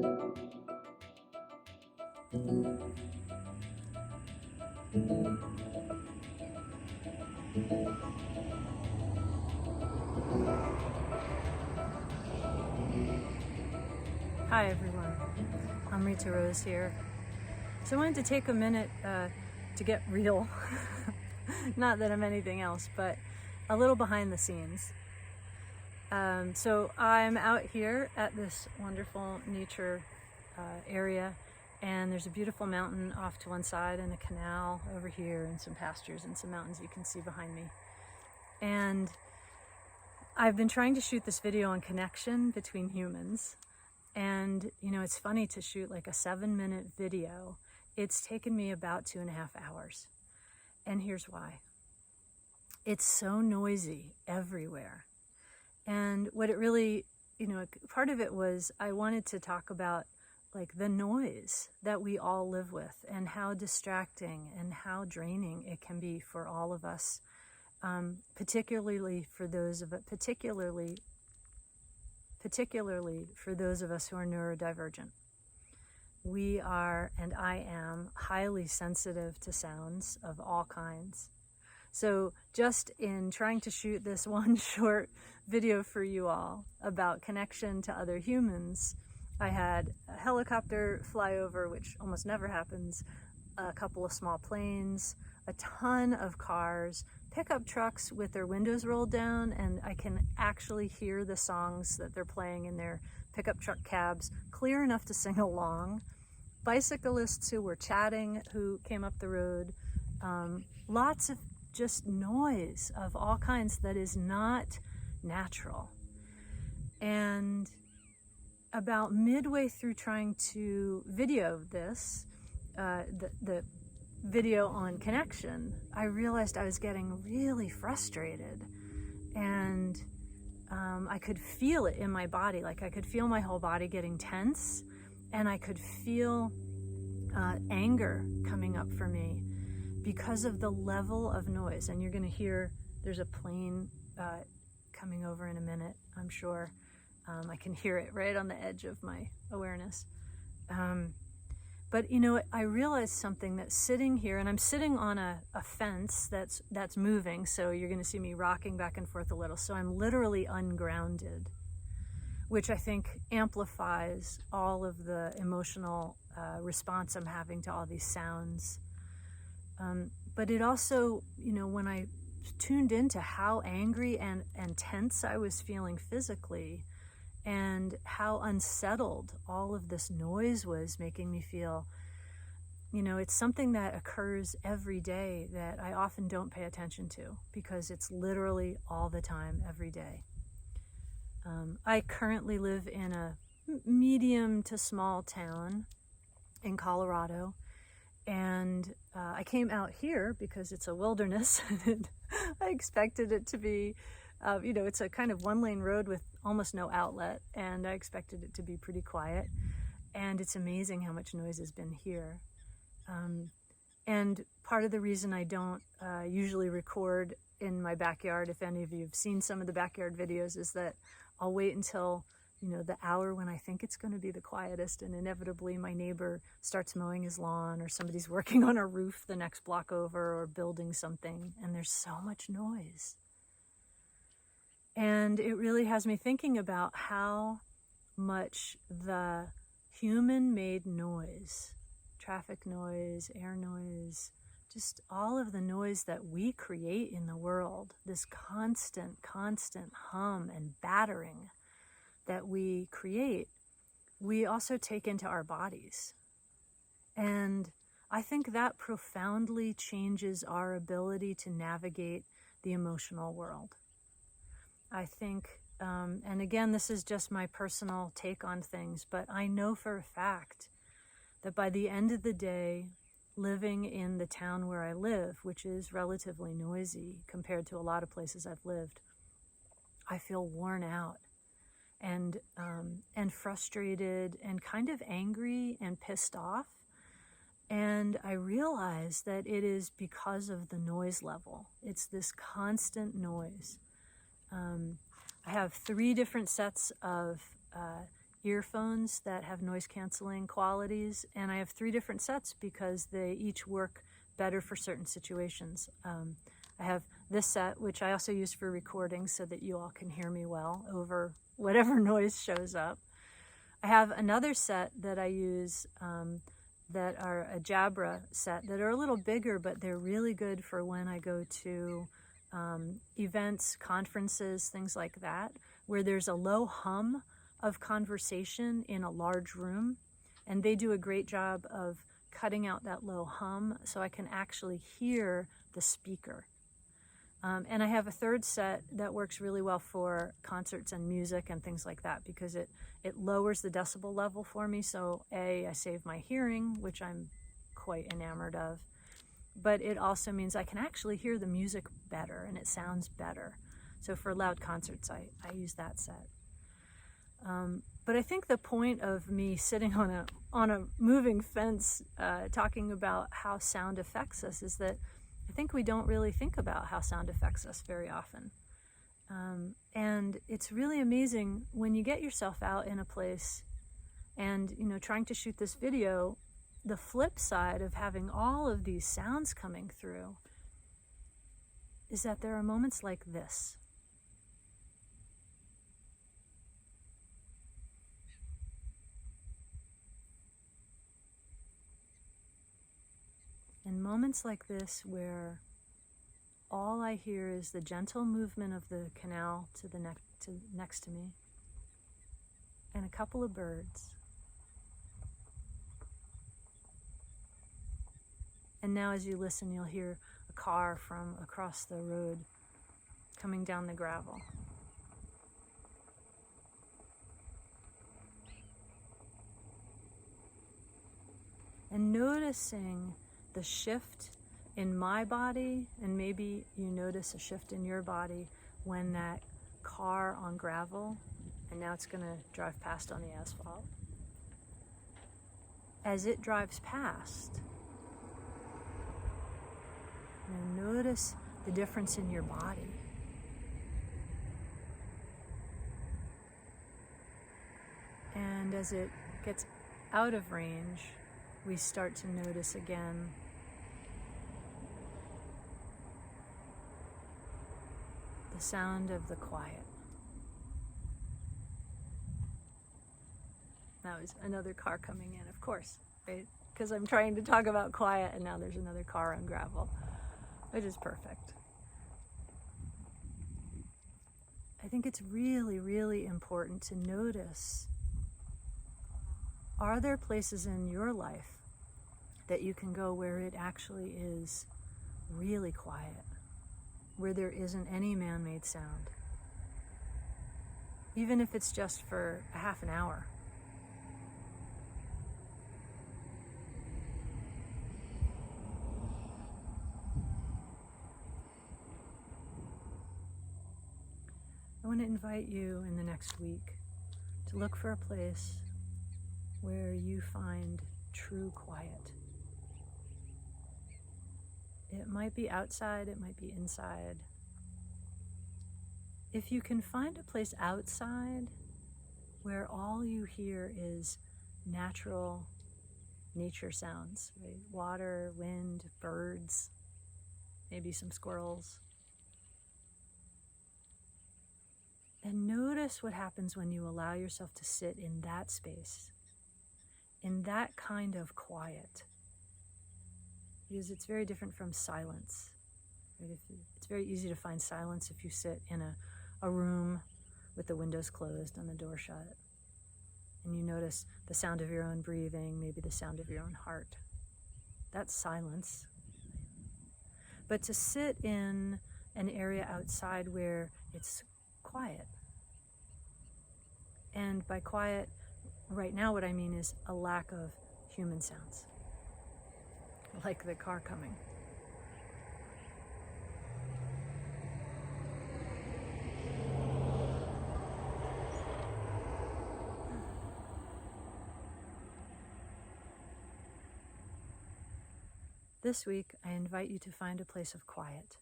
Hi everyone, I'm Rita Rose here. So I wanted to take a minute to get real. Not that I'm anything else, but a little behind the scenes. So I'm out here at this wonderful nature area, and there's a beautiful mountain off to one side and a canal over here and some pastures and some mountains you can see behind me. And I've been trying to shoot this video on connection between humans. And, you know, it's funny to shoot like a 7-minute video. It's taken me about 2.5 hours. And here's why. It's so noisy everywhere. And what it really, you know, part of it was I wanted to talk about like the noise that we all live with and how distracting and how draining it can be for all of us, particularly for those of us who are neurodivergent. We are, and I am, highly sensitive to sounds of all kinds. So just in trying to shoot this one short video for you all about connection to other humans, I had a helicopter fly over, which almost never happens, a couple of small planes, a ton of cars, pickup trucks with their windows rolled down, and I can actually hear the songs that they're playing in their pickup truck cabs clear enough to sing along. Bicyclists who were chatting, who came up the road, lots of just noise of all kinds that is not natural. And about midway through trying to video this, the video on connection, I realized I was getting really frustrated, and I could feel it in my body. Like I could feel my whole body getting tense, and I could feel anger coming up for me because of the level of noise. And you're going to hear there's a plane coming over in a minute, I'm sure. I can hear it right on the edge of my awareness. But you know, I realized something, that sitting here, and I'm sitting on a fence that's moving, so you're going to see me rocking back and forth a little. So I'm literally ungrounded, which I think amplifies all of the emotional response I'm having to all these sounds. But it also, you know, when I tuned into how angry and tense I was feeling physically, and how unsettled all of this noise was making me feel, you know, it's something that occurs every day that I often don't pay attention to because it's literally all the time, every day. I currently live in a medium to small town in Colorado, and I came out here because it's a wilderness. I expected it to be, you know, it's a kind of one-lane road with almost no outlet, and I expected it to be pretty quiet. And it's amazing how much noise has been here. And part of the reason I don't usually record in my backyard, if any of you have seen some of the backyard videos, is that I'll wait until, you know, the hour when I think it's going to be the quietest, and inevitably my neighbor starts mowing his lawn, or somebody's working on a roof the next block over, or building something, and there's so much noise. And it really has me thinking about how much the human-made noise, traffic noise, air noise, just all of the noise that we create in the world, this constant hum and battering that we create, we also take into our bodies. And I think that profoundly changes our ability to navigate the emotional world. I think, and again, this is just my personal take on things, but I know for a fact that by the end of the day, living in the town where I live, which is relatively noisy compared to a lot of places I've lived, I feel worn out and frustrated and kind of angry and pissed off. And I realize that it is because of the noise level. It's this constant noise. I have 3 different sets of earphones that have noise canceling qualities, and I have 3 different sets because they each work better for certain situations. I have this set, which I also use for recording so that you all can hear me well over whatever noise shows up. I have another set that I use that are a Jabra set that are a little bigger, but they're really good for when I go to events, conferences, things like that, where there's a low hum of conversation in a large room, and they do a great job of cutting out that low hum so I can actually hear the speaker. And I have a third set that works really well for concerts and music and things like that because it lowers the decibel level for me. So I save my hearing, which I'm quite enamored of, but it also means I can actually hear the music better and it sounds better. So for loud concerts, I use that set. But I think the point of me sitting on a moving fence talking about how sound affects us is that I think we don't really think about how sound affects us very often. And it's really amazing when you get yourself out in a place and, trying to shoot this video, the flip side of having all of these sounds coming through is that there are moments like this. And moments like this where all I hear is the gentle movement of the canal to the next to me and a couple of birds. And now as you listen, you'll hear a car from across the road coming down the gravel. And noticing the shift in my body, and maybe you notice a shift in your body when that car on gravel, and now it's going to drive past on the asphalt. As it drives past, notice the difference in your body. And as it gets out of range, we start to notice again the sound of the quiet. Now is another car coming in, of course, right? Because I'm trying to talk about quiet and now there's another car on gravel, which is perfect. I think it's really, really important to notice, are there places in your life that you can go where it actually is really quiet, where there isn't any man-made sound, even if it's just for a half an hour? I want to invite you in the next week to look for a place where you find true quiet. It might be outside, it might be inside. If you can find a place outside where all you hear is natural nature sounds, right? Water, wind, birds, maybe some squirrels. And notice what happens when you allow yourself to sit in that space, in that kind of quiet. Because it's very different from silence. Right? It's very easy to find silence if you sit in a room with the windows closed and the door shut. And you notice the sound of your own breathing, maybe the sound of your own heart. That's silence. But to sit in an area outside where it's quiet. And by quiet, right now what I mean is a lack of human sounds. Like the car coming. This week, I invite you to find a place of quiet.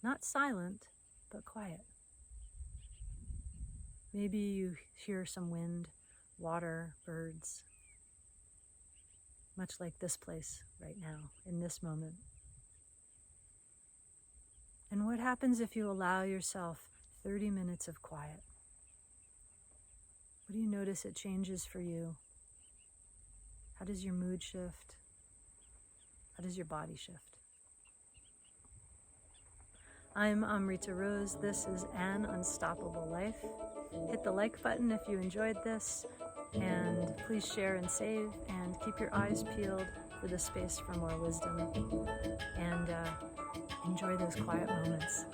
Not silent, but quiet. Maybe you hear some wind water, birds, much like this place right now, in this moment. And what happens if you allow yourself 30 minutes of quiet? What do you notice it changes for you? How does your mood shift? How does your body shift? I'm Amrita Rose. This is An Unstoppable Life. Hit the like button if you enjoyed this, and please share and save, and keep your eyes peeled for the space for more wisdom, and enjoy those quiet moments.